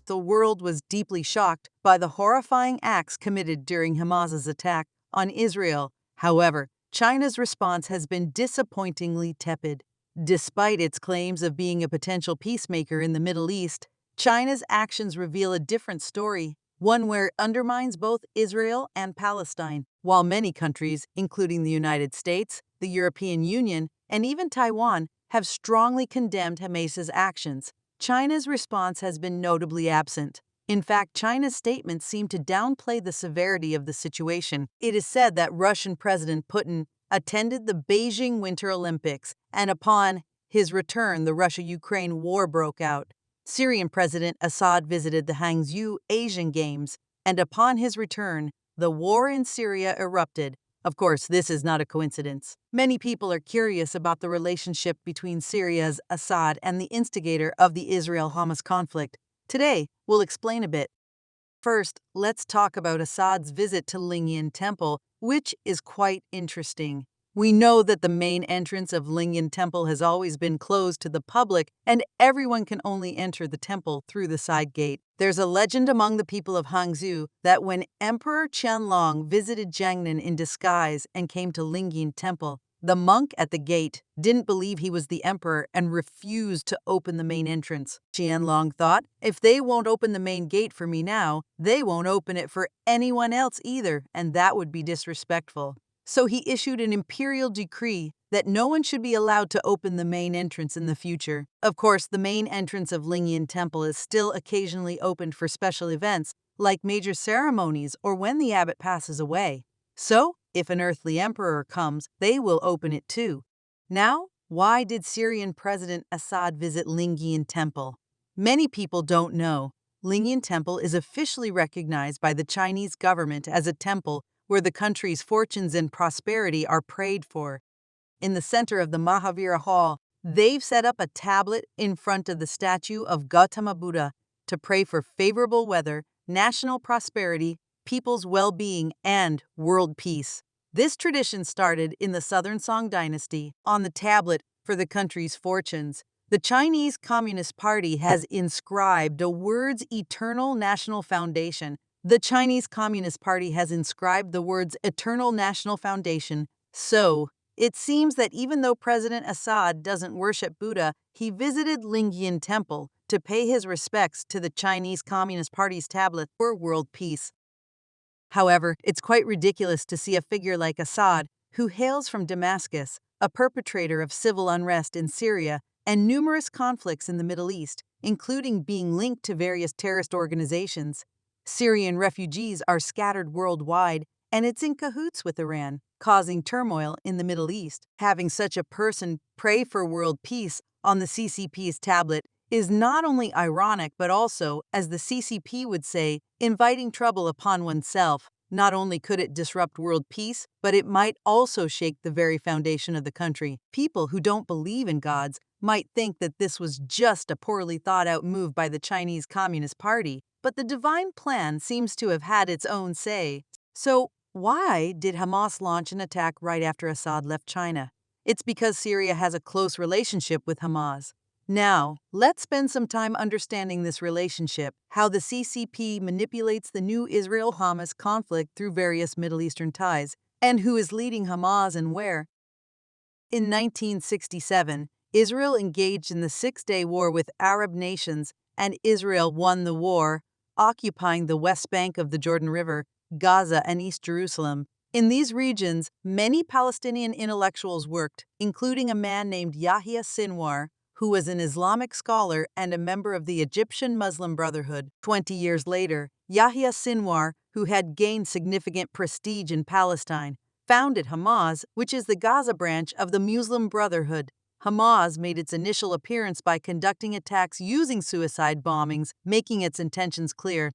the world was deeply shocked by the horrifying acts committed during Hamas's attack on Israel. However, China's response has been disappointingly tepid. Despite its claims of being a potential peacemaker in the Middle East, China's actions reveal a different story, one where it undermines both Israel and Palestine. While many countries, including the United States, the European Union, and even Taiwan, have strongly condemned Hamas's actions, China's response has been notably absent. In fact, China's statements seem to downplay the severity of the situation. It is said that Russian President Putin attended the Beijing Winter Olympics, and upon his return, the Russia-Ukraine war broke out. Syrian President Assad visited the Hangzhou Asian Games, and upon his return, the war in Syria erupted. Of course, this is not a coincidence. Many people are curious about the relationship between Syria's Assad and the instigator of the Israel-Hamas conflict. Today, we'll explain a bit. First, let's talk about Assad's visit to Xi'an Temple, which is quite interesting. We know that the main entrance of Xi'an Temple has always been closed to the public, and everyone can only enter the temple through the side gate. There's a legend among the people of Hangzhou that when Emperor Qianlong visited Jiangnan in disguise and came to Xi'an Temple, the monk at the gate didn't believe he was the emperor and refused to open the main entrance. Qianlong thought, if they won't open the main gate for me now, they won't open it for anyone else either, and that would be disrespectful. So he issued an imperial decree that no one should be allowed to open the main entrance in the future. Of course, the main entrance of Xi'an Temple is still occasionally opened for special events, like major ceremonies or when the abbot passes away. So, if an earthly emperor comes, they will open it too. Now, why did Syrian President Assad visit Xi'an Temple? Many people don't know. Xi'an Temple is officially recognized by the Chinese government as a temple where the country's fortunes and prosperity are prayed for. In the center of the Mahavira Hall, they've set up a tablet in front of the statue of Gautama Buddha to pray for favorable weather, national prosperity, people's well-being, and world peace. This tradition started in the Southern Song dynasty. On the tablet for the country's fortunes, the Chinese Communist Party has inscribed the words Eternal National Foundation. The Chinese Communist Party has inscribed the words Eternal National Foundation. So, it seems that even though President Assad doesn't worship Buddha, he visited Xi'an Temple to pay his respects to the Chinese Communist Party's tablet for world peace. However, it's quite ridiculous to see a figure like Assad, who hails from Damascus, a perpetrator of civil unrest in Syria and numerous conflicts in the Middle East, including being linked to various terrorist organizations. Syrian refugees are scattered worldwide, and it's in cahoots with Iran, causing turmoil in the Middle East. Having such a person pray for world peace on the CCP's tablet is not only ironic but also, as the CCP would say, inviting trouble upon oneself. Not only could it disrupt world peace, but it might also shake the very foundation of the country. People who don't believe in gods might think that this was just a poorly thought-out move by the Chinese Communist Party, but the divine plan seems to have had its own say. So, why did Hamas launch an attack right after Assad left China? It's because Syria has a close relationship with Hamas. Now, let's spend some time understanding this relationship, how the CCP manipulates the new Israel-Hamas conflict through various Middle Eastern ties, and who is leading Hamas and where. In 1967, Israel engaged in the Six-Day War with Arab nations, and Israel won the war, occupying the West Bank of the Jordan River, Gaza, and East Jerusalem. In these regions, many Palestinian intellectuals worked, including a man named Yahya Sinwar, who was an Islamic scholar and a member of the Egyptian Muslim Brotherhood. 20 years later, Yahya Sinwar, who had gained significant prestige in Palestine, founded Hamas, which is the Gaza branch of the Muslim Brotherhood. Hamas made its initial appearance by conducting attacks using suicide bombings, making its intentions clear.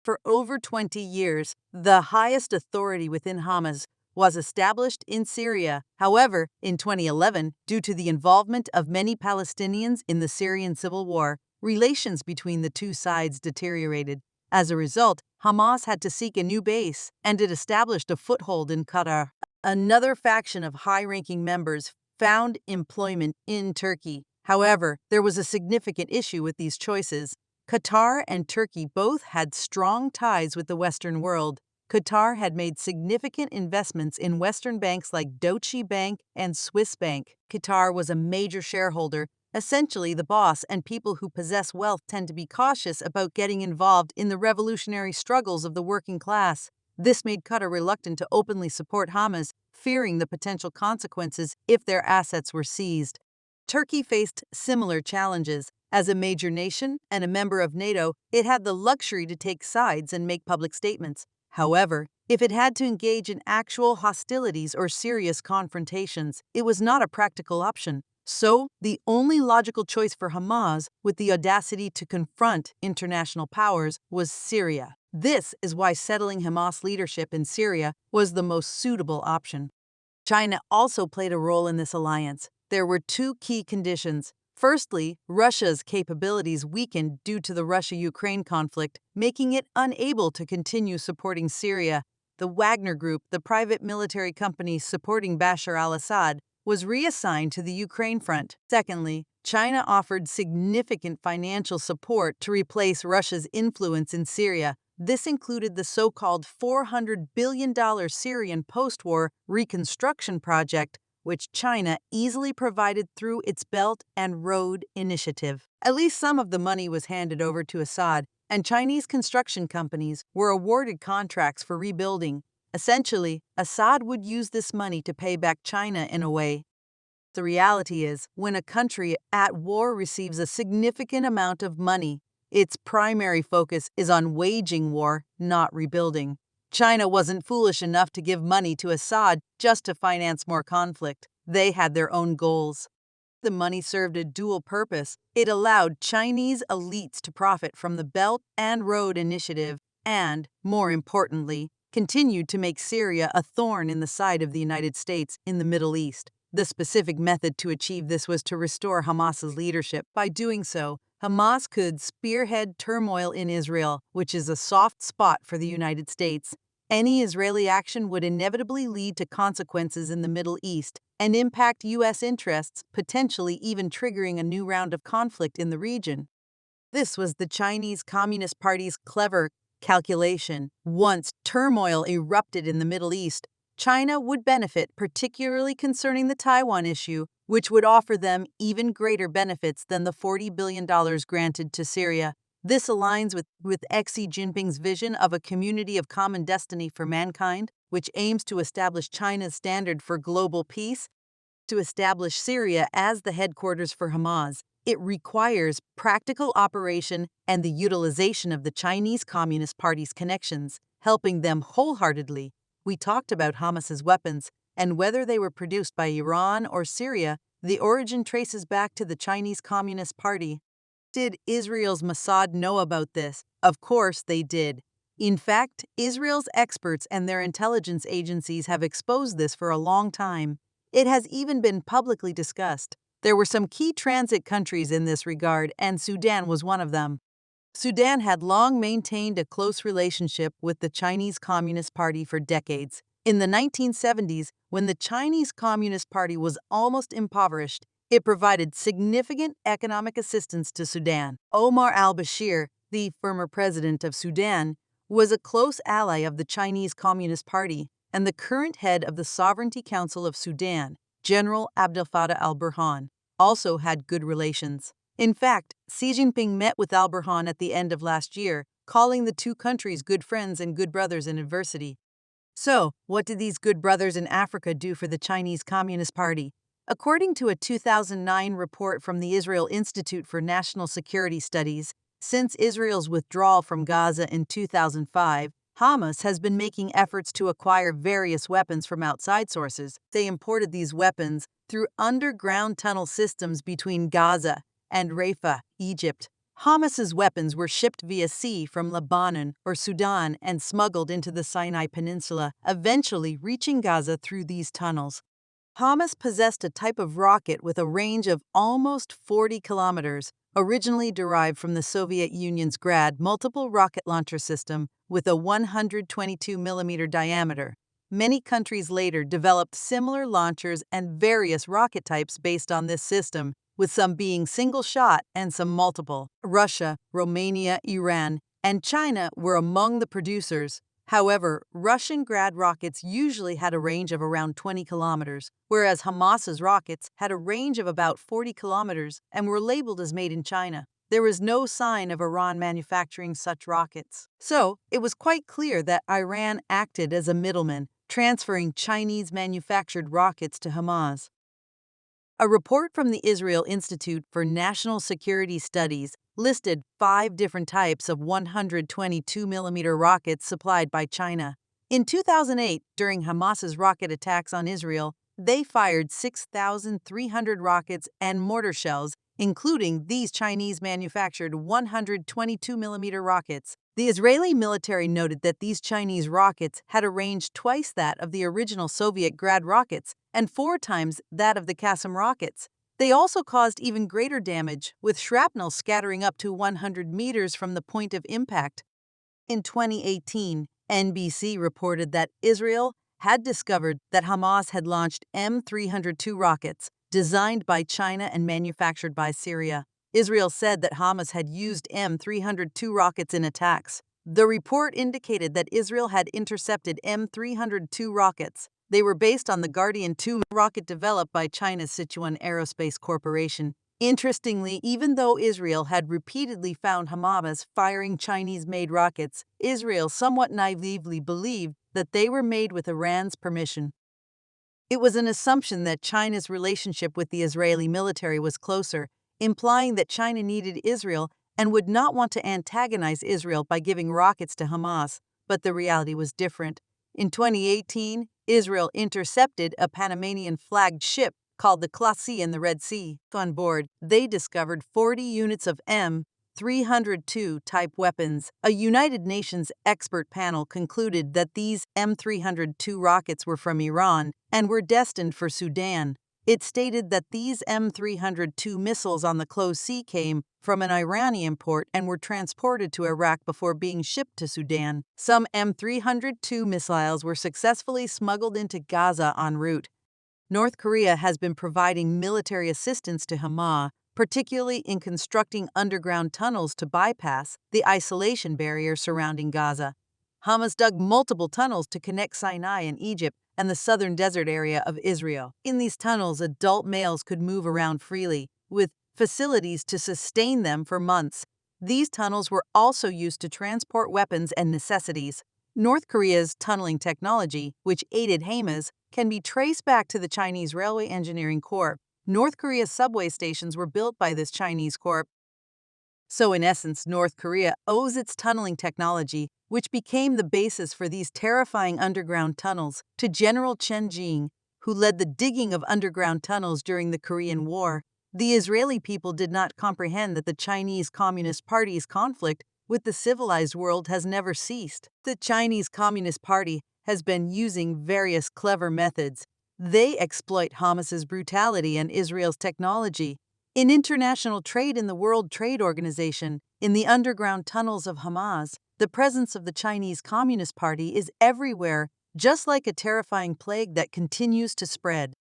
For over 20 years, the highest authority within Hamas was established in Syria. However, in 2011, due to the involvement of many Palestinians in the Syrian civil war, relations between the two sides deteriorated. As a result, Hamas had to seek a new base, and it established a foothold in Qatar. Another faction of high-ranking members found employment in Turkey. However, there was a significant issue with these choices. Qatar and Turkey both had strong ties with the Western world. Qatar had made significant investments in Western banks like Deutsche Bank and Swiss Bank. Qatar was a major shareholder, essentially the boss, and people who possess wealth tend to be cautious about getting involved in the revolutionary struggles of the working class. This made Qatar reluctant to openly support Hamas, fearing the potential consequences if their assets were seized. Turkey faced similar challenges. As a major nation and a member of NATO, it had the luxury to take sides and make public statements. However, if it had to engage in actual hostilities or serious confrontations, it was not a practical option. So, the only logical choice for Hamas, with the audacity to confront international powers, was Syria. This is why settling Hamas leadership in Syria was the most suitable option. China also played a role in this alliance. There were two key conditions. Firstly, Russia's capabilities weakened due to the Russia-Ukraine conflict, making it unable to continue supporting Syria. The Wagner Group, the private military company supporting Bashar al-Assad, was reassigned to the Ukraine front. Secondly, China offered significant financial support to replace Russia's influence in Syria. This included the so-called $400 billion Syrian post-war reconstruction project, which China easily provided through its Belt and Road Initiative. At least some of the money was handed over to Assad, and Chinese construction companies were awarded contracts for rebuilding. Essentially, Assad would use this money to pay back China in a way. The reality is, when a country at war receives a significant amount of money, its primary focus is on waging war, not rebuilding. China wasn't foolish enough to give money to Assad just to finance more conflict. They had their own goals. The money served a dual purpose. It allowed Chinese elites to profit from the Belt and Road Initiative and, more importantly, continued to make Syria a thorn in the side of the United States in the Middle East. The specific method to achieve this was to restore Hamas's leadership. By doing so, Hamas could spearhead turmoil in Israel, which is a soft spot for the United States. Any Israeli action would inevitably lead to consequences in the Middle East and impact U.S. interests, potentially even triggering a new round of conflict in the region. This was the Chinese Communist Party's clever calculation. Once turmoil erupted in the Middle East, China would benefit, particularly concerning the Taiwan issue, which would offer them even greater benefits than the $40 billion granted to Syria. This aligns with Xi Jinping's vision of a community of common destiny for mankind, which aims to establish China's standard for global peace. To establish Syria as the headquarters for Hamas, it requires practical operation and the utilization of the Chinese Communist Party's connections, helping them wholeheartedly. We talked about Hamas's weapons, and whether they were produced by Iran or Syria, the origin traces back to the Chinese Communist Party. Did Israel's Mossad know about this? Of course they did. In fact, Israel's experts and their intelligence agencies have exposed this for a long time. It has even been publicly discussed. There were some key transit countries in this regard, and Sudan was one of them. Sudan had long maintained a close relationship with the Chinese Communist Party for decades. In the 1970s, when the Chinese Communist Party was almost impoverished, it provided significant economic assistance to Sudan. Omar al-Bashir, the former president of Sudan, was a close ally of the Chinese Communist Party, and the current head of the Sovereignty Council of Sudan, General Abdel Fattah al-Burhan, also had good relations. In fact, Xi Jinping met with al-Burhan at the end of last year, calling the two countries good friends and good brothers in adversity. So, what did these good brothers in Africa do for the Chinese Communist Party? According to a 2009 report from the Israel Institute for National Security Studies, since Israel's withdrawal from Gaza in 2005, Hamas has been making efforts to acquire various weapons from outside sources. They imported these weapons through underground tunnel systems between Gaza and Rafah, Egypt. Hamas's weapons were shipped via sea from Lebanon or Sudan and smuggled into the Sinai Peninsula, eventually reaching Gaza through these tunnels. Hamas possessed a type of rocket with a range of almost 40 kilometers, originally derived from the Soviet Union's Grad multiple rocket launcher system with a 122-millimeter diameter. Many countries later developed similar launchers and various rocket types based on this system, with some being single-shot and some multiple. Russia, Romania, Iran, and China were among the producers. However, Russian Grad rockets usually had a range of around 20 kilometers, whereas Hamas's rockets had a range of about 40 kilometers and were labeled as made in China. There was no sign of Iran manufacturing such rockets. So, it was quite clear that Iran acted as a middleman, transferring Chinese-manufactured rockets to Hamas. A report from the Israel Institute for National Security Studies listed 5 different types of 122mm rockets supplied by China. In 2008, during Hamas's rocket attacks on Israel, they fired 6,300 rockets and mortar shells, including these Chinese-manufactured 122mm rockets. The Israeli military noted that these Chinese rockets had a range twice that of the original Soviet Grad rockets and 4 times that of the Qassam rockets. They also caused even greater damage, with shrapnel scattering up to 100 meters from the point of impact. In 2018, NBC reported that Israel had discovered that Hamas had launched M302 rockets, designed by China and manufactured by Syria. Israel said that Hamas had used M302 rockets in attacks. The report indicated that Israel had intercepted M302 rockets. They were based on the Guardian 2 rocket developed by China's Sichuan Aerospace Corporation. Interestingly, even though Israel had repeatedly found Hamas firing Chinese-made rockets, Israel somewhat naively believed that they were made with Iran's permission. It was an assumption that China's relationship with the Israeli military was closer, implying that China needed Israel and would not want to antagonize Israel by giving rockets to Hamas, but the reality was different. In 2018, Israel intercepted a Panamanian-flagged ship called the Classy in the Red Sea. On board, they discovered 40 units of M302 type weapons. A United Nations expert panel concluded that these M302 rockets were from Iran and were destined for Sudan. It stated that these M302 missiles on the closed sea came from an Iranian port and were transported to Iraq before being shipped to Sudan. Some M302 missiles were successfully smuggled into Gaza en route. North Korea has been providing military assistance to Hamas, particularly in constructing underground tunnels to bypass the isolation barrier surrounding Gaza. Hamas dug multiple tunnels to connect Sinai in Egypt and the southern desert area of Israel. In these tunnels, adult males could move around freely, with facilities to sustain them for months. These tunnels were also used to transport weapons and necessities. North Korea's tunneling technology, which aided Hamas, can be traced back to the Chinese Railway Engineering Corps. North Korea's subway stations were built by this Chinese corps. So in essence, North Korea owes its tunneling technology, which became the basis for these terrifying underground tunnels, to General Chen Jing, who led the digging of underground tunnels during the Korean War. The Israeli people did not comprehend that the Chinese Communist Party's conflict with the civilized world has never ceased. The Chinese Communist Party has been using various clever methods. They exploit Hamas's brutality and Israel's technology. In international trade in the World Trade Organization, in the underground tunnels of Hamas, the presence of the Chinese Communist Party is everywhere, just like a terrifying plague that continues to spread.